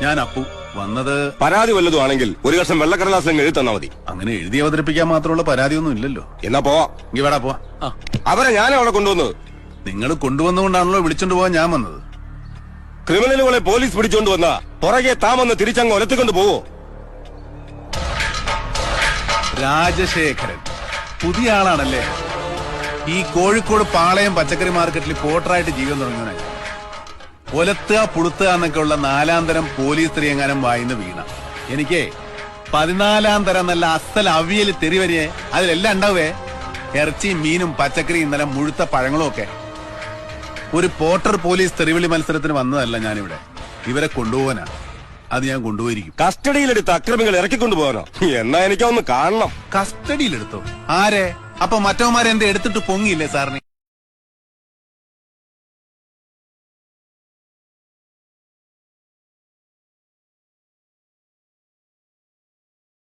ഞാൻ അപ്പു വന്നത്. പരാതി വല്ലതും ആണെങ്കിൽ ഒരു കഷ്ണം വെള്ളക്കടലാസിലും എഴുതി തന്നാ മതി. അങ്ങനെ എഴുതി അവതരിപ്പിക്കാൻ മാത്രമുള്ള പരാതിയൊന്നും ഇല്ലല്ലോ. എന്നാ പോവാ. ഇങ്ങടാ പോവാ. അവരെ ഞാനാ അവിടെ കൊണ്ടുവന്നത്. നിങ്ങൾ കൊണ്ടുവന്നുകൊണ്ടാണല്ലോ വിളിച്ചോണ്ട് പോവാൻ ഞാൻ വന്നത്. ക്രിമിനലുകളെ പോലീസ് പിടിച്ചോണ്ട് വന്നാ പുറകെ താമെന്ന് തിരിച്ചങ്ങ് ഒലത്തിക്കൊണ്ട് പോവോ? രാജശേഖരൻ പുതിയ ആളാണല്ലേ? ഈ കോഴിക്കോട് പാളയം പച്ചക്കറി മാർക്കറ്റിൽ പോട്ടറായിട്ട് ജീവൻ തുടങ്ങിയവനായി. ഒലത്തുക പുളുത്തുക എന്നൊക്കെ ഉള്ള 4-ാം തരം പോലീസ് സ്ത്രീയെങ്ങാനും വായിന്ന് വീണ എനിക്ക് 14-ാം തരം നല്ല അസൽ അവിയൽ തെറിവരിയെ അതിലെല്ലാം ഉണ്ടാവേ. ഇറച്ചിയും മീനും പച്ചക്കറിയും ഇന്നലെ മുഴുത്ത പഴങ്ങളും ഒക്കെ. ഒരു പോട്ടർ പോലീസ് തെറിവിളി മത്സരത്തിന് വന്നതല്ല ഞാനിവിടെ. ഇവരെ കൊണ്ടുപോകാനാ. അത് ഞാൻ കൊണ്ടുപോയിരിക്കും. കസ്റ്റഡിയിലെടുത്ത അക്രമികൾ ഇറക്കിക്കൊണ്ടു പോകാനോ? എന്നാ എനിക്കൊന്ന് കാണണം. കസ്റ്റഡിയിലെടുത്തോ? ആരെ? അപ്പൊ മറ്റവന്മാരെന്ത് എടുത്തിട്ട് പൊങ്ങിയില്ലേ സാറിന്?